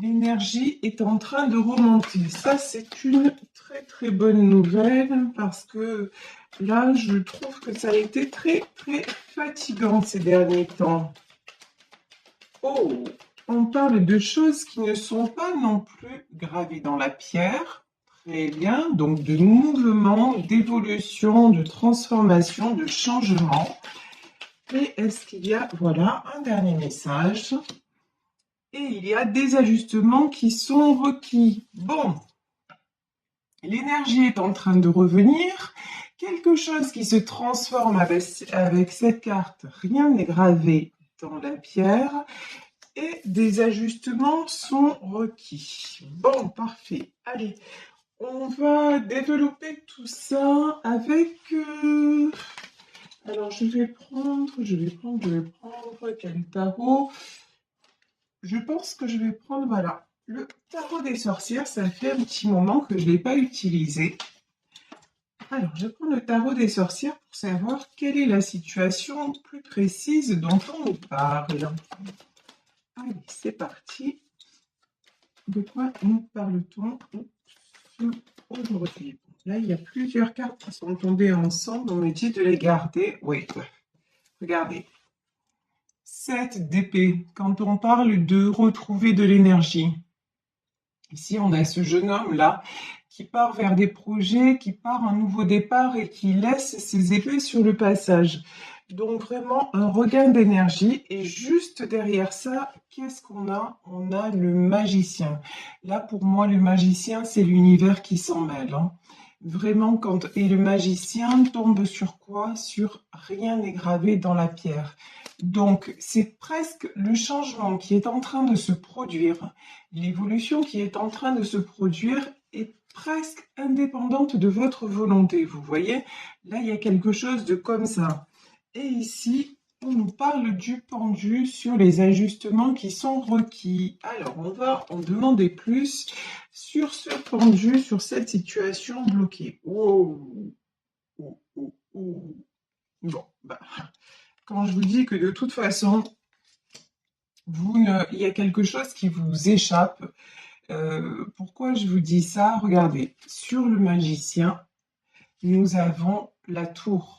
l'énergie est en train de remonter. Ça, c'est une très très bonne nouvelle parce que là, je trouve que ça a été très très fatigant ces derniers temps. Oh, on parle de choses qui ne sont pas non plus gravées dans la pierre. Très bien, donc de mouvement, d'évolution, de transformation, de changement. Et est-ce qu'il y a, voilà, un dernier message. Et il y a des ajustements qui sont requis. Bon, l'énergie est en train de revenir. Quelque chose qui se transforme avec cette carte, rien n'est gravé dans la pierre. Et des ajustements sont requis. Bon, parfait. Allez, on va développer tout ça avec... Alors, je vais prendre quel tarot? Je pense que je vais prendre, voilà, le tarot des sorcières. Ça fait un petit moment que je ne l'ai pas utilisé. Alors, je prends le tarot des sorcières pour savoir quelle est la situation plus précise dont on nous parle. Allez, c'est parti. De quoi nous parle-t-on aujourd'hui? Là, il y a plusieurs cartes qui sont tombées ensemble. On me dit de les garder. Oui, regardez. 7 d'épée. Quand on parle de retrouver de l'énergie. Ici, on a ce jeune homme-là qui part vers des projets, qui part un nouveau départ et qui laisse ses épées sur le passage. Donc vraiment un regain d'énergie. Et juste derrière ça, qu'est-ce qu'on a? On a le magicien. Là, pour moi, le magicien, c'est l'univers qui s'en mêle. Vraiment, et le magicien tombe sur quoi? Sur rien n'est gravé dans la pierre. Donc, c'est presque le changement qui est en train de se produire. L'évolution qui est en train de se produire est presque indépendante de votre volonté. Vous voyez? Là, il y a quelque chose de comme ça. Et ici, on nous parle du pendu sur les ajustements qui sont requis. Alors, on va en demander plus sur ce pendu, sur cette situation bloquée. Oh, oh, oh, oh. Bon, quand je vous dis que de toute façon, il y a quelque chose qui vous échappe. Pourquoi je vous dis ça? Regardez, sur le magicien, nous avons la tour.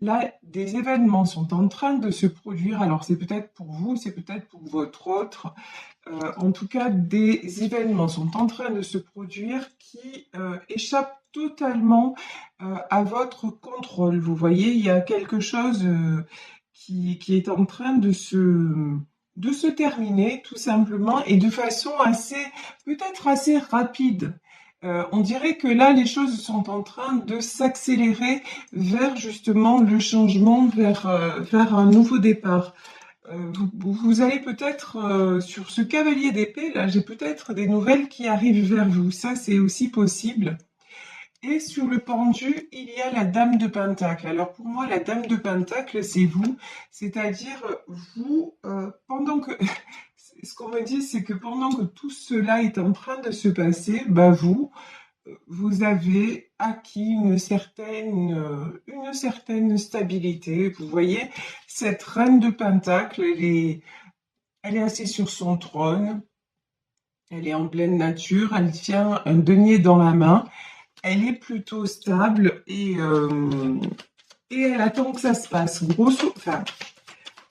Là, des événements sont en train de se produire. Alors, c'est peut-être pour vous, c'est peut-être pour votre autre. En tout cas, des événements sont en train de se produire qui échappent totalement à votre contrôle. Vous voyez, il y a quelque chose qui est en train de se terminer, tout simplement, et de façon peut-être assez rapide. On dirait que là, les choses sont en train de s'accélérer vers justement le changement, vers un nouveau départ. Vous allez peut-être, sur ce cavalier d'épée, là, j'ai peut-être des nouvelles qui arrivent vers vous. Ça, c'est aussi possible. Et sur le pendu, il y a la dame de Pentacle. Alors pour moi, la dame de Pentacle, c'est vous. C'est-à-dire, vous, pendant que... Ce qu'on me dit, c'est que pendant que tout cela est en train de se passer, vous avez acquis une certaine stabilité. Vous voyez, cette reine de Pentacle, elle est assise sur son trône, elle est en pleine nature, elle tient un denier dans la main, elle est plutôt stable et elle attend que ça se passe.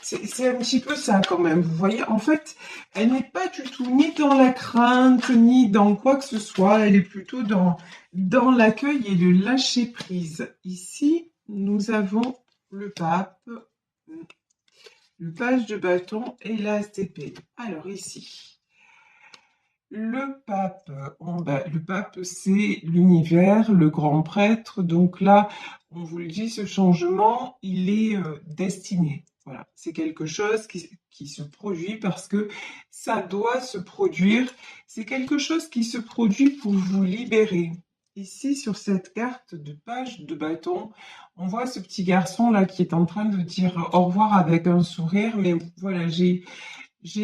C'est un petit peu ça quand même, vous voyez. En fait, elle n'est pas du tout ni dans la crainte, ni dans quoi que ce soit. Elle est plutôt dans l'accueil et le lâcher-prise. Ici, nous avons le pape, le page de bâton et l'as d'épée. Alors ici, le pape, le pape, c'est l'univers, le grand prêtre. Donc là, on vous le dit, ce changement, il est destiné. Voilà, c'est quelque chose qui se produit parce que ça doit se produire. C'est quelque chose qui se produit pour vous libérer. Ici, sur cette carte de page de bâton, on voit ce petit garçon-là qui est en train de dire au revoir avec un sourire. Mais voilà, j'ai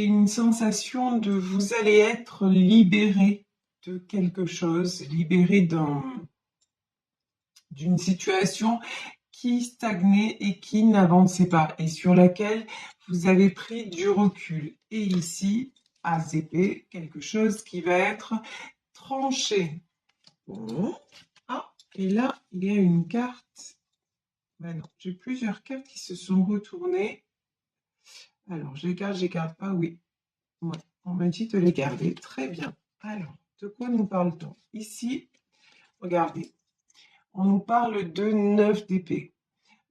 une sensation de vous allez être libéré de quelque chose, libéré d'une situation qui stagnait et qui n'avançait pas et sur laquelle vous avez pris du recul. Et ici, As d'épée, quelque chose qui va être tranché. Bon. Ah, et là, il y a une carte. Ben non, j'ai plusieurs cartes qui se sont retournées. Alors, je les garde pas, oui. Ouais, on m'a dit de les garder. Très bien. Alors, de quoi nous parle-t-on? Ici, regardez, on nous parle de 9 d'épée.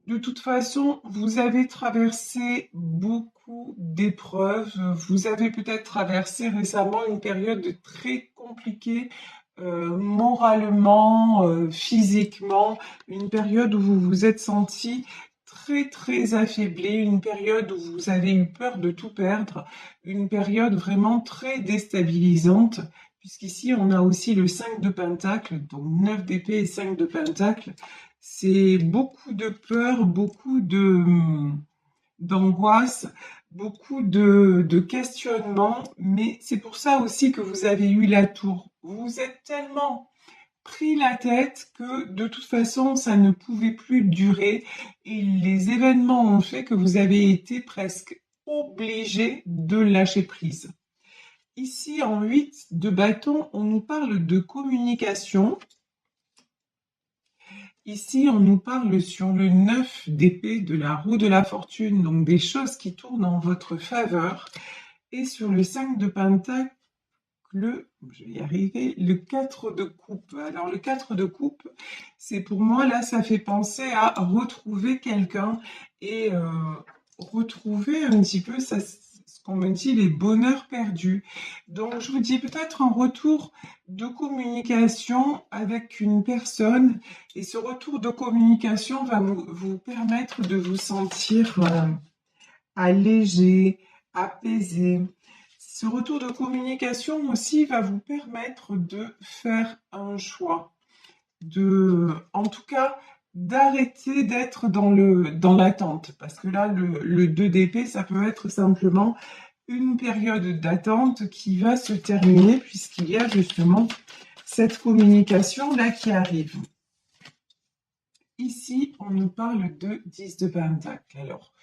De toute façon, vous avez traversé beaucoup d'épreuves. Vous avez peut-être traversé récemment une période très compliquée, moralement, physiquement, une période où vous vous êtes senti très très affaibli, une période où vous avez eu peur de tout perdre, une période vraiment très déstabilisante, puisqu'ici on a aussi le 5 de Pentacle, donc 9 d'épée et 5 de Pentacle. C'est beaucoup de peur, beaucoup d'angoisse, beaucoup de questionnements, mais c'est pour ça aussi que vous avez eu la tour. Vous vous êtes tellement pris la tête que de toute façon, ça ne pouvait plus durer et les événements ont fait que vous avez été presque obligé de lâcher prise. Ici, en 8 de bâton, on nous parle de communication. Ici, on nous parle sur le 9 d'épée de la roue de la fortune, donc des choses qui tournent en votre faveur. Et sur le 5 de pentacle, je vais y arriver, le 4 de coupe. Alors le 4 de coupe, c'est pour moi, là, ça fait penser à retrouver quelqu'un et retrouver un petit peu ce qu'on me dit, les bonheurs perdus. Donc je vous dis peut-être un retour de communication avec une personne et ce retour de communication va vous permettre de vous sentir allégé, apaisé. Ce retour de communication aussi va vous permettre de faire un choix, en tout cas, d'arrêter d'être dans l'attente. Parce que là, le 2 d'épée, ça peut être simplement une période d'attente qui va se terminer puisqu'il y a justement cette communication-là qui arrive. Ici, on nous parle de 10 de pentacle. Alors,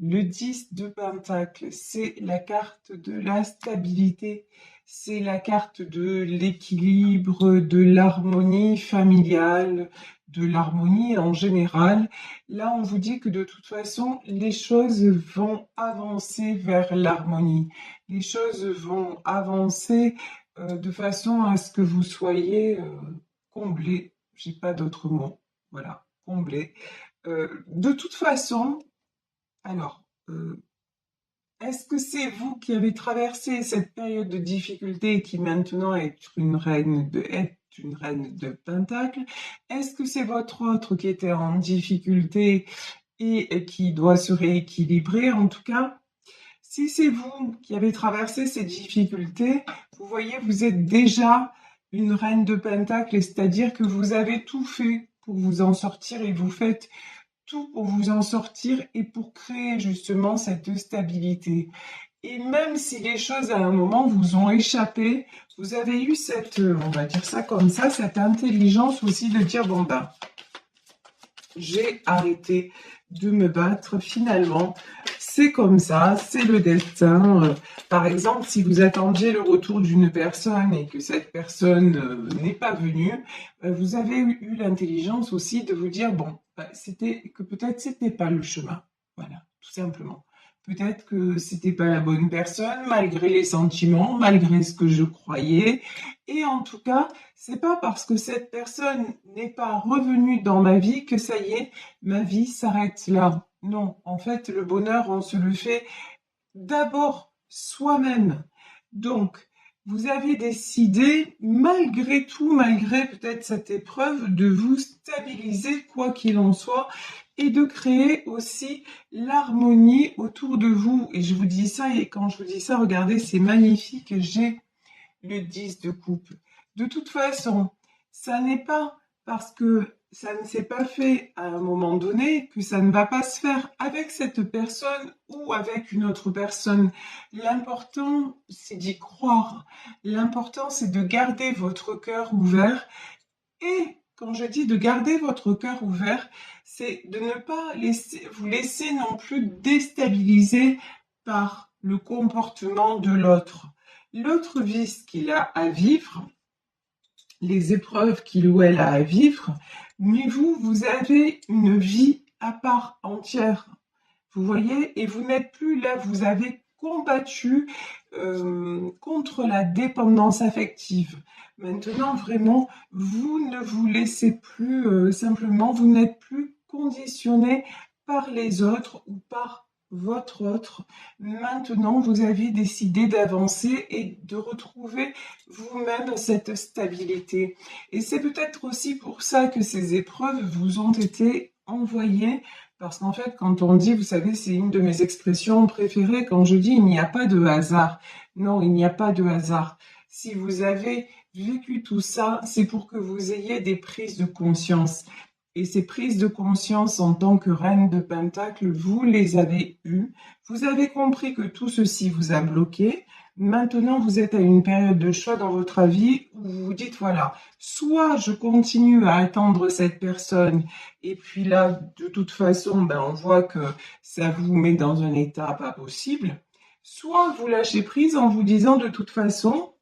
le 10 de pentacle, c'est la carte de la stabilité, c'est la carte de l'équilibre, de l'harmonie familiale, de l'harmonie en général. Là, on vous dit que de toute façon, les choses vont avancer vers l'harmonie. Les choses vont avancer de façon à ce que vous soyez comblé. J'ai pas d'autre mot. Voilà, comblé. De toute façon, alors, est-ce que c'est vous qui avez traversé cette période de difficulté et qui maintenant est une reine de Pentacle? Est-ce que c'est votre autre qui était en difficulté et qui doit se rééquilibrer? En tout cas, si c'est vous qui avez traversé ces difficultés, vous voyez, vous êtes déjà une reine de Pentacle, c'est-à-dire que vous avez tout fait pour vous en sortir et vous faites tout pour vous en sortir et pour créer justement cette stabilité. Et même si les choses à un moment vous ont échappé, vous avez eu cette, on va dire ça comme ça, cette intelligence aussi de dire, bon ben, j'ai arrêté de me battre finalement, c'est comme ça, c'est le destin. Par exemple, si vous attendiez le retour d'une personne et que cette personne n'est pas venue, vous avez eu l'intelligence aussi de vous dire, bon, c'était que peut-être c'était pas le chemin. Voilà, tout simplement. Peut-être que c'était pas la bonne personne, malgré les sentiments, malgré ce que je croyais. Et en tout cas, c'est pas parce que cette personne n'est pas revenue dans ma vie que ça y est, ma vie s'arrête là. Non, en fait, le bonheur, on se le fait d'abord soi-même. Donc, vous avez décidé, malgré tout, malgré peut-être cette épreuve, de vous stabiliser, quoi qu'il en soit, et de créer aussi l'harmonie autour de vous. Et je vous dis ça, et quand je vous dis ça, regardez, c'est magnifique, j'ai le 10 de coupe. De toute façon, ça n'est pas parce que ça ne s'est pas fait à un moment donné que ça ne va pas se faire avec cette personne ou avec une autre personne. L'important, c'est d'y croire. L'important, c'est de garder votre cœur ouvert. Et quand je dis de garder votre cœur ouvert, c'est de ne pas vous laisser non plus déstabiliser par le comportement de l'autre. l'autre vie qu'il a à vivre, les épreuves qu'il ou elle a à vivre, mais vous, vous avez une vie à part entière. Vous voyez, et vous n'êtes plus là, vous avez combattu contre la dépendance affective. Maintenant, vraiment, vous ne vous laissez plus simplement, vous n'êtes plus conditionné par les autres ou par votre autre. Maintenant, vous avez décidé d'avancer et de retrouver vous-même cette stabilité. Et c'est peut-être aussi pour ça que ces épreuves vous ont été envoyées, parce qu'en fait, quand on dit, vous savez, c'est une de mes expressions préférées, quand je dis il n'y a pas de hasard. Non, il n'y a pas de hasard. Si vous avez vécu tout ça, c'est pour que vous ayez des prises de conscience. Et ces prises de conscience en tant que reine de Pentacle, vous les avez eues. Vous avez compris que tout ceci vous a bloqué. Maintenant, vous êtes à une période de choix dans votre vie où vous vous dites, voilà, soit je continue à attendre cette personne et puis là, de toute façon, ben, on voit que ça vous met dans un état pas possible. Soit vous lâchez prise en vous disant de toute façon,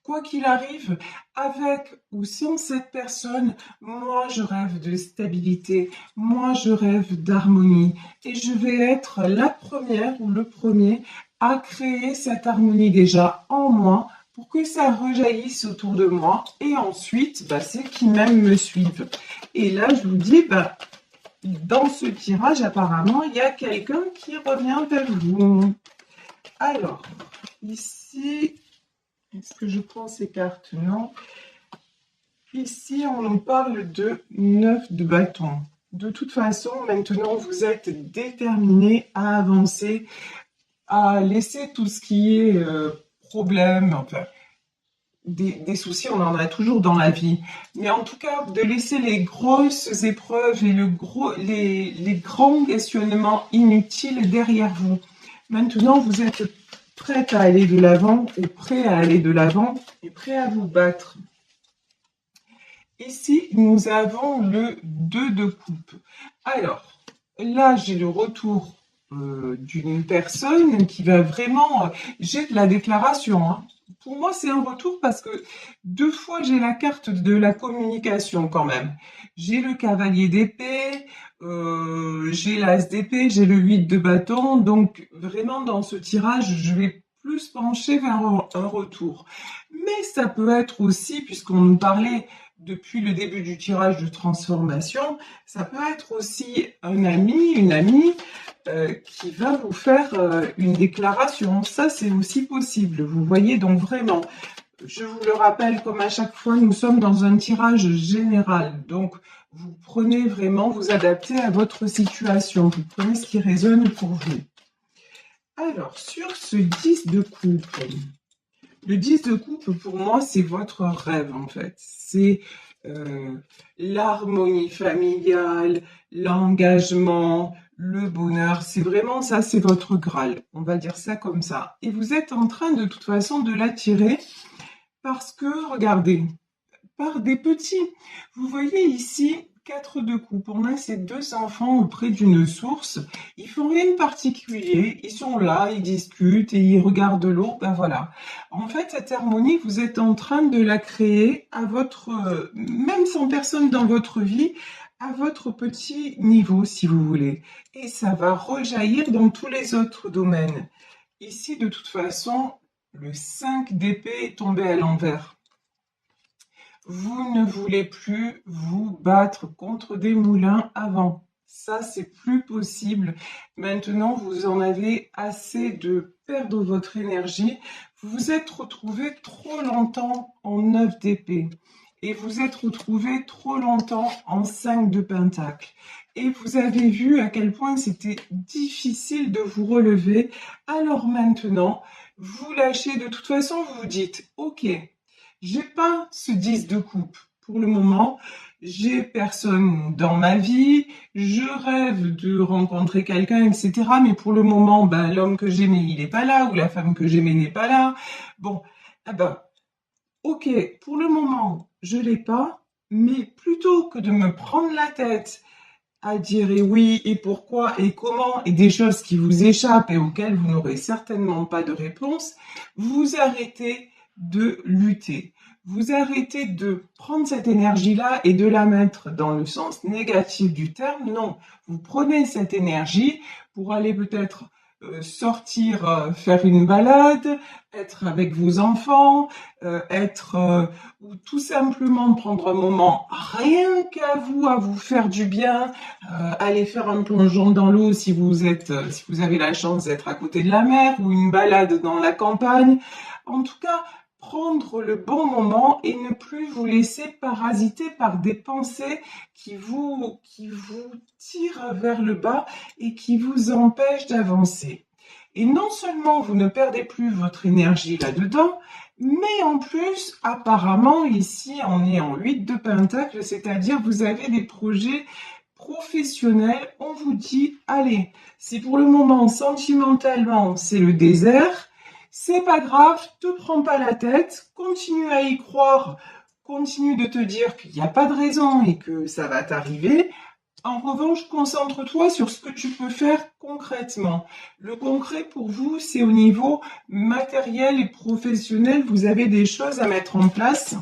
quoi qu'il arrive, avec ou sans cette personne, moi je rêve de stabilité, moi je rêve d'harmonie et je vais être la première ou le premier à créer cette harmonie déjà en moi pour que ça rejaillisse autour de moi et ensuite, bah, c'est qui même me suivent. Et là, je vous dis, bah, dans ce tirage, apparemment, il y a quelqu'un qui revient vers vous. Alors, ici, est-ce que je prends ces cartes? Non. Ici, on nous parle de 9 de bâton. De toute façon, maintenant, vous êtes déterminé à avancer, à laisser tout ce qui est problème, enfin, des soucis, on en a toujours dans la vie. Mais en tout cas, de laisser les grosses épreuves et les grands questionnements inutiles derrière vous. Maintenant, vous êtes prête à aller de l'avant ou prêt à aller de l'avant et prêt à vous battre. Ici, nous avons le 2 de coupe. Alors, là, j'ai le retour d'une personne qui va vraiment... j'ai de la déclaration. Hein. Pour moi, c'est un retour parce que 2 fois, j'ai la carte de la communication quand même. J'ai le cavalier d'épée, j'ai l'as d'épée, j'ai le 8 de bâton. Donc, vraiment, dans ce tirage, je vais plus pencher vers un retour. Mais ça peut être aussi, puisqu'on nous parlait depuis le début du tirage de transformation, ça peut être aussi un ami, une amie qui va vous faire une déclaration. Ça, c'est aussi possible. Vous voyez, donc vraiment, je vous le rappelle, comme à chaque fois, nous sommes dans un tirage général. Donc, vous prenez vraiment, vous adaptez à votre situation. Vous prenez ce qui résonne pour vous. Alors, sur ce 10 de coupe, le 10 de coupe, pour moi, c'est votre rêve, en fait. C'est l'harmonie familiale, l'engagement, le bonheur. C'est vraiment ça, c'est votre Graal. On va dire ça comme ça. Et vous êtes en train, de toute façon, de l'attirer parce que, regardez, par des petits. Vous voyez ici, 4 de coupe. On a ces 2 enfants auprès d'une source. Ils font rien de particulier. Ils sont là, ils discutent et ils regardent l'eau. Ben voilà. En fait, cette harmonie, vous êtes en train de la créer à votre, même sans personne dans votre vie, à votre petit niveau, si vous voulez. Et ça va rejaillir dans tous les autres domaines. Ici, de toute façon, le 5 d'épée est tombé à l'envers. Vous ne voulez plus vous battre contre des moulins à vent. Ça, c'est plus possible. Maintenant, vous en avez assez de perdre votre énergie. Vous vous êtes retrouvé trop longtemps en 9 d'épée. Et vous êtes retrouvé trop longtemps en 5 de pentacle. Et vous avez vu à quel point c'était difficile de vous relever. Alors maintenant, vous lâchez. De toute façon, vous vous dites, ok, j'ai pas ce 10 de coupe pour le moment. J'ai personne dans ma vie. Je rêve de rencontrer quelqu'un, etc. Mais pour le moment, ben, l'homme que j'aimais, il n'est pas là, ou la femme que j'aimais n'est pas là. Bon, ah ben, ok, pour le moment, je l'ai pas. Mais plutôt que de me prendre la tête à dire et oui, et pourquoi, et comment, et des choses qui vous échappent et auxquelles vous n'aurez certainement pas de réponse, vous arrêtez de lutter. Vous arrêtez de prendre cette énergie-là et de la mettre dans le sens négatif du terme. Non, vous prenez cette énergie pour aller peut-être sortir, faire une balade, être avec vos enfants, ou tout simplement prendre un moment rien qu'à vous, à vous faire du bien, aller faire un plongeon dans l'eau si si vous avez la chance d'être à côté de la mer, ou une balade dans la campagne. En tout cas, prendre le bon moment et ne plus vous laisser parasiter par des pensées qui vous tirent vers le bas et qui vous empêchent d'avancer. Et non seulement vous ne perdez plus votre énergie là-dedans, mais en plus, apparemment, ici, on est en 8 de Pentacle, c'est-à-dire vous avez des projets professionnels. On vous dit, allez, si pour le moment, sentimentalement, c'est le désert, c'est pas grave, te prends pas la tête, continue à y croire, continue de te dire qu'il n'y a pas de raison et que ça va t'arriver. En revanche, concentre-toi sur ce que tu peux faire concrètement. Le concret pour vous, c'est au niveau matériel et professionnel. Vous avez des choses à mettre en place.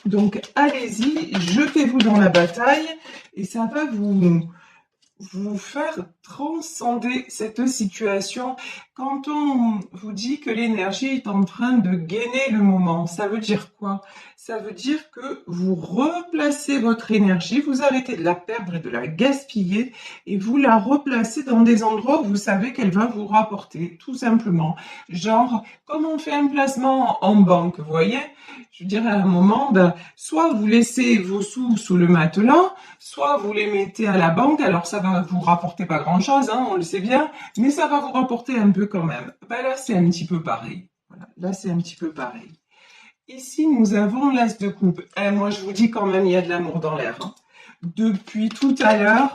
Donc, allez-y, jetez-vous dans la bataille et ça va vous faire transcender cette situation. Quand on vous dit que l'énergie est en train de gainer le moment, ça veut dire quoi? Ça veut dire que vous replacez votre énergie, vous arrêtez de la perdre et de la gaspiller et vous la replacez dans des endroits où vous savez qu'elle va vous rapporter, tout simplement. Genre, comme on fait un placement en banque, vous voyez? Je dirais à un moment, soit vous laissez vos sous sous le matelas, soit vous les mettez à la banque, alors ça va vous rapporter pas grand-chose, hein, on le sait bien, mais ça va vous rapporter un peu quand même. Là, c'est un petit peu pareil. Voilà, là, c'est un petit peu pareil. Ici, nous avons l'as de coupe. Moi, je vous dis quand même, il y a de l'amour dans l'air. Hein. Depuis tout à l'heure,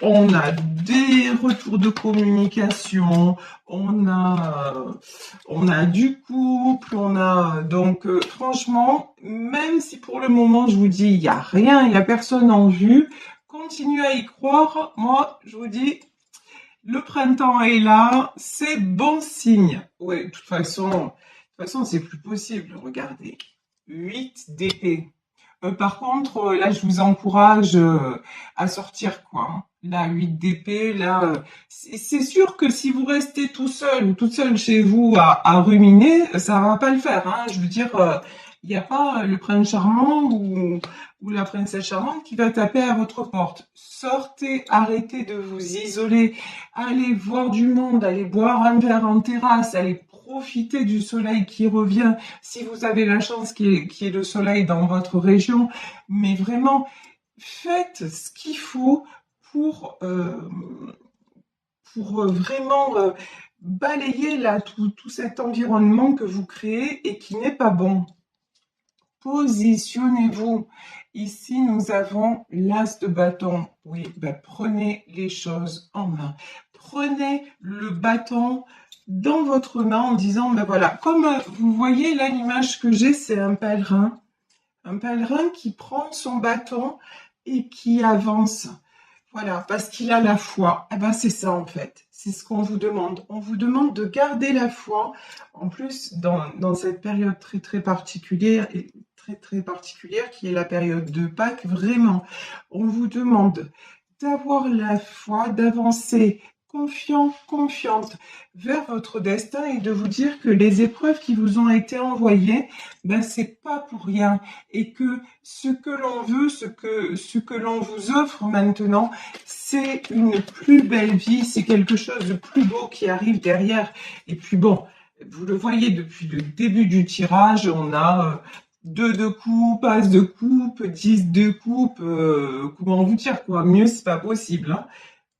on a des retours de communication, on a du couple, on a donc franchement, même si pour le moment je vous dis il y a rien, il y a personne en vue, continuez à y croire. Moi, je vous dis le printemps est là, c'est bon signe. Ouais, de toute façon, c'est plus possible. Regardez, 8 d'épée. Par contre, là, je vous encourage à sortir, quoi. Hein. Là, 8 d'épée, là, c'est sûr que si vous restez tout seul ou toute seule chez vous à ruminer, ça va pas le faire. Hein. Je veux dire, il n'y a pas le prince charmant ou la princesse charmante qui va taper à votre porte. Sortez, arrêtez de vous isoler, allez voir du monde, allez boire un verre en terrasse, allez profiter du soleil qui revient, si vous avez la chance qu'il y ait le soleil dans votre région, mais vraiment, faites ce qu'il faut pour vraiment balayer là tout cet environnement que vous créez et qui n'est pas bon. Positionnez-vous. Ici, nous avons l'as de bâton. Oui, prenez les choses en main. Prenez le bâton dans votre main en disant, voilà, comme vous voyez là, l'image que j'ai, c'est un pèlerin. Un pèlerin qui prend son bâton et qui avance. Voilà, parce qu'il a la foi. C'est ça en fait. C'est ce qu'on vous demande. On vous demande de garder la foi. En plus, dans cette période très très particulière qui est la période de Pâques, vraiment, on vous demande d'avoir la foi, d'avancer confiant, confiante vers votre destin et de vous dire que les épreuves qui vous ont été envoyées, c'est pas pour rien et que ce que l'on veut, ce que l'on vous offre maintenant, c'est une plus belle vie, c'est quelque chose de plus beau qui arrive derrière. Et puis bon, vous le voyez depuis le début du tirage, on a 2 de coupe, as de coupe, 10 de coupe, comment vous dire quoi, mieux c'est pas possible, hein.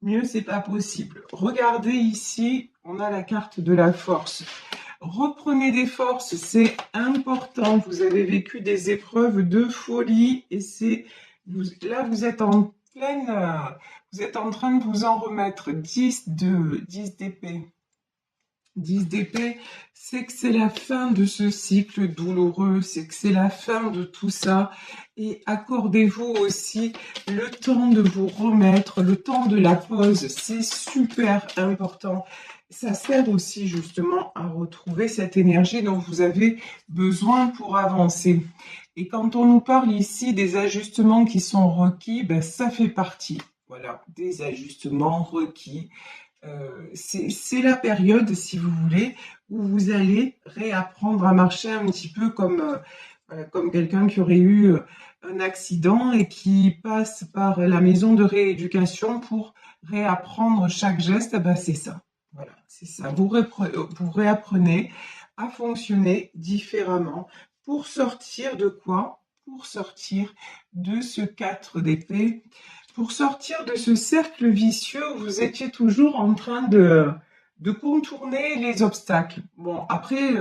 Mieux, c'est pas possible. Regardez ici, on a la carte de la force. Reprenez des forces, c'est important. Vous avez vécu des épreuves de folie et là, vous êtes en pleine, vous êtes en train de vous en remettre. 10 d'épée. 10 d'épée, c'est que c'est la fin de ce cycle douloureux, c'est que c'est la fin de tout ça et accordez-vous aussi le temps de vous remettre, le temps de la pause, c'est super important. Ça sert aussi justement à retrouver cette énergie dont vous avez besoin pour avancer. Et quand on nous parle ici des ajustements qui sont requis, ben ça fait partie, voilà, des ajustements requis. C'est la période, si vous voulez, où vous allez réapprendre à marcher un petit peu comme quelqu'un qui aurait eu un accident et qui passe par la maison de rééducation pour réapprendre chaque geste. Eh ben, c'est ça. Voilà, c'est ça. Vous réapprenez à fonctionner différemment pour sortir de quoi? Pour sortir de ce 4 d'épée, pour sortir de ce cercle vicieux où vous étiez toujours en train de contourner les obstacles. Bon, après,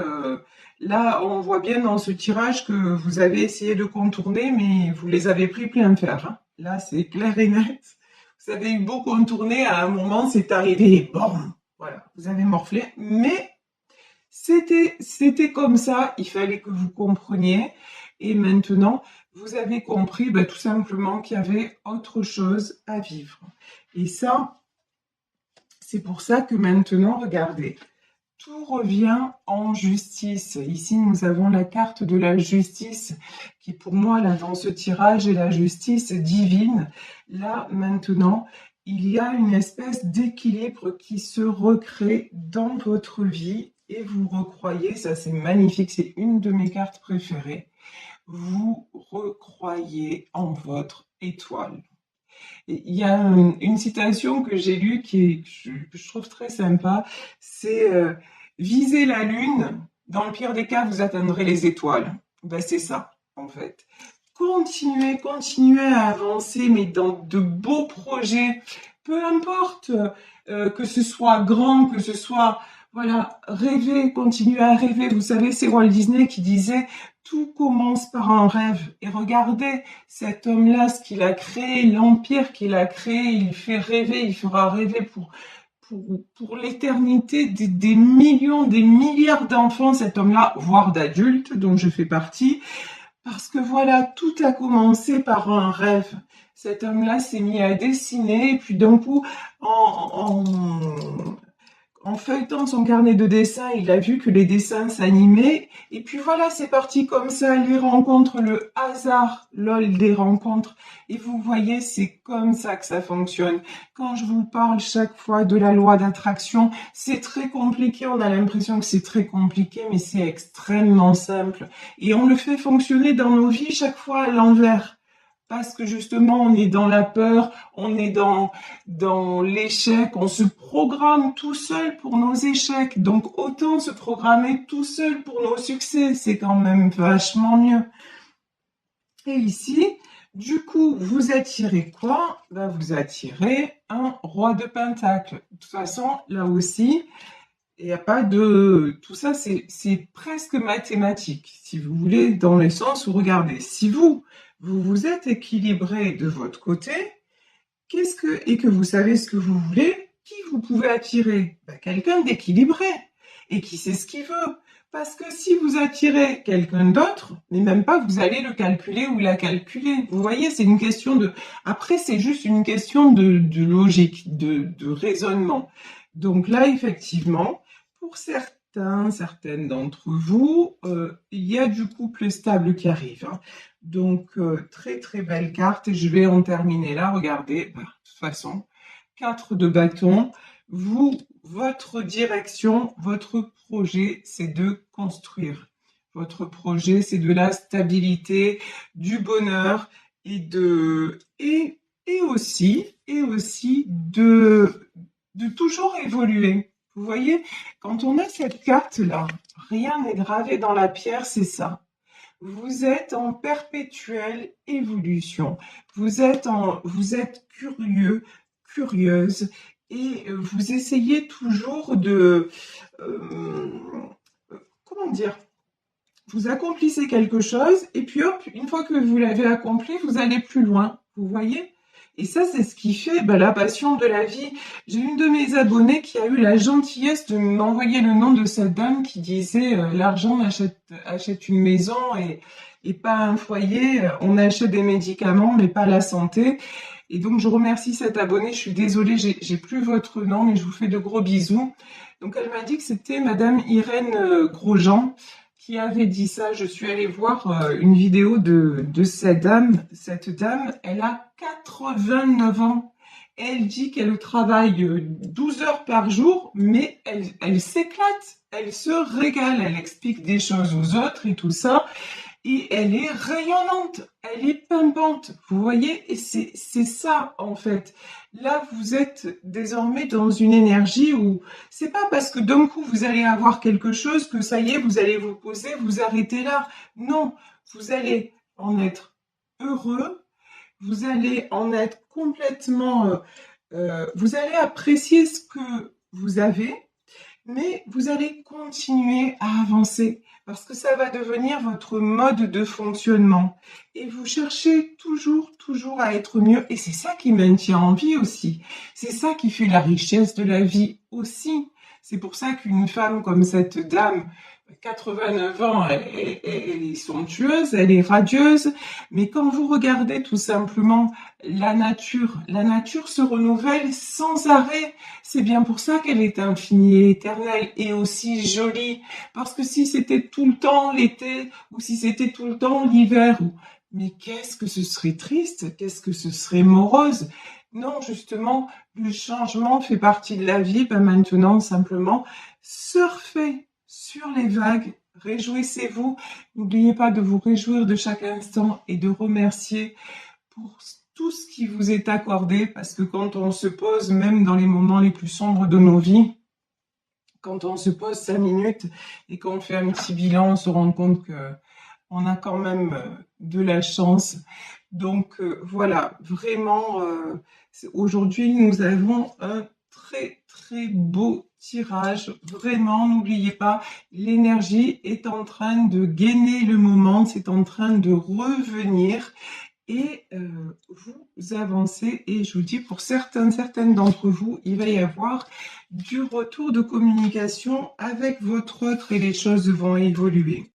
là, on voit bien dans ce tirage que vous avez essayé de contourner, mais vous les avez pris plein fer, hein. Là, c'est clair et net. Vous avez eu beau contourner, à un moment, c'est arrivé, bon, voilà, vous avez morflé, mais c'était comme ça, il fallait que vous compreniez. Et maintenant, vous avez compris tout simplement qu'il y avait autre chose à vivre. Et ça, c'est pour ça que maintenant, regardez, tout revient en justice. Ici, nous avons la carte de la justice qui, pour moi, là, dans ce tirage, est la justice divine. Là, maintenant, il y a une espèce d'équilibre qui se recrée dans votre vie et vous recroyez, ça c'est magnifique, c'est une de mes cartes préférées, vous recroyez en votre étoile. Et il y a une citation que j'ai lue que je trouve très sympa, c'est visez la lune, dans le pire des cas, vous atteindrez les étoiles. Ben, c'est ça, en fait. Continuez à avancer, mais dans de beaux projets, peu importe que ce soit grand, que ce soit, voilà, rêver, continuez à rêver. Vous savez, c'est Walt Disney qui disait tout commence par un rêve. Et regardez cet homme-là, ce qu'il a créé, l'empire qu'il a créé, il fait rêver, il fera rêver pour l'éternité des millions, des milliards d'enfants, cet homme-là, voire d'adultes, dont je fais partie. Parce que voilà, tout a commencé par un rêve. Cet homme-là s'est mis à dessiner, et puis d'un coup, en feuilletant son carnet de dessin, il a vu que les dessins s'animaient. Et puis voilà, c'est parti comme ça, les rencontres, le hasard, lol, des rencontres. Et vous voyez, c'est comme ça que ça fonctionne. Quand je vous parle chaque fois de la loi d'attraction, c'est très compliqué. On a l'impression que c'est très compliqué, mais c'est extrêmement simple. Et on le fait fonctionner dans nos vies chaque fois à l'envers. Parce que justement, on est dans la peur, on est dans l'échec, on se programme tout seul pour nos échecs. Donc, autant se programmer tout seul pour nos succès, c'est quand même vachement mieux. Et ici, du coup, vous attirez quoi? Vous attirez un roi de pentacle. De toute façon, là aussi, il n'y a pas de... Tout ça, c'est presque mathématique, si vous voulez, dans le sens où, regardez, si vous vous êtes équilibré de votre côté, et que vous savez ce que vous voulez, qui vous pouvez attirer? Quelqu'un d'équilibré et qui sait ce qu'il veut. Parce que si vous attirez quelqu'un d'autre, mais même pas, vous allez le calculer ou la calculer. Vous voyez, c'est une question de... Après, c'est juste une question de logique, de raisonnement. Donc là, effectivement, pour certaines d'entre vous, il y a du couple stable qui arrive, hein. Donc, très très belle carte et je vais en terminer là. Regardez, de toute façon, 4 de bâton. Votre direction, votre projet, c'est de construire. Votre projet, c'est de la stabilité, du bonheur et aussi de toujours évoluer. Vous voyez, quand on a cette carte-là, rien n'est gravé dans la pierre, c'est ça. Vous êtes en perpétuelle évolution. Vous êtes curieux, curieuse, et vous essayez toujours comment dire, vous accomplissez quelque chose, et puis hop, une fois que vous l'avez accompli, vous allez plus loin. Vous voyez? Et ça, c'est ce qui fait la passion de la vie. J'ai une de mes abonnées qui a eu la gentillesse de m'envoyer le nom de cette dame qui disait l'argent achète une maison et pas un foyer. On achète des médicaments, mais pas la santé. Et donc, je remercie cette abonnée. Je suis désolée, j'ai plus votre nom, mais je vous fais de gros bisous. Donc, elle m'a dit que c'était Madame Irène Grosjean qui avait dit ça. Je suis allée voir une vidéo de cette dame. Cette dame, elle a 89 ans. Elle dit qu'elle travaille 12 heures par jour, mais elle s'éclate, elle se régale, elle explique des choses aux autres et tout ça. Et elle est rayonnante, elle est pimpante, vous voyez, et c'est ça en fait. Là, vous êtes désormais dans une énergie où c'est pas parce que d'un coup vous allez avoir quelque chose que ça y est, vous allez vous poser, vous arrêtez là. Non, vous allez en être heureux, vous allez en être complètement, vous allez apprécier ce que vous avez, mais vous allez continuer à avancer parce que ça va devenir votre mode de fonctionnement. Et vous cherchez toujours, toujours à être mieux. Et c'est ça qui maintient en vie aussi. C'est ça qui fait la richesse de la vie aussi. C'est pour ça qu'une femme comme cette dame, 89 ans, elle est somptueuse, elle est radieuse. Mais quand vous regardez tout simplement la nature se renouvelle sans arrêt. C'est bien pour ça qu'elle est infinie et éternelle et aussi jolie. Parce que si c'était tout le temps l'été ou si c'était tout le temps l'hiver, mais qu'est-ce que ce serait triste, qu'est-ce que ce serait morose. Non, justement, le changement fait partie de la vie. Maintenant, simplement, surfez sur les vagues, réjouissez-vous. N'oubliez pas de vous réjouir de chaque instant et de remercier pour tout ce qui vous est accordé, parce que quand on se pose, même dans les moments les plus sombres de nos vies, quand on se pose 5 minutes et qu'on fait un petit bilan, on se rend compte que on a quand même de la chance. Donc voilà, vraiment, aujourd'hui, nous avons un très très beau tirage. Vraiment, n'oubliez pas, l'énergie est en train de gainer le moment, c'est en train de revenir. Et vous avancez, et je vous dis, pour certaines d'entre vous, il va y avoir du retour de communication avec votre autre et les choses vont évoluer.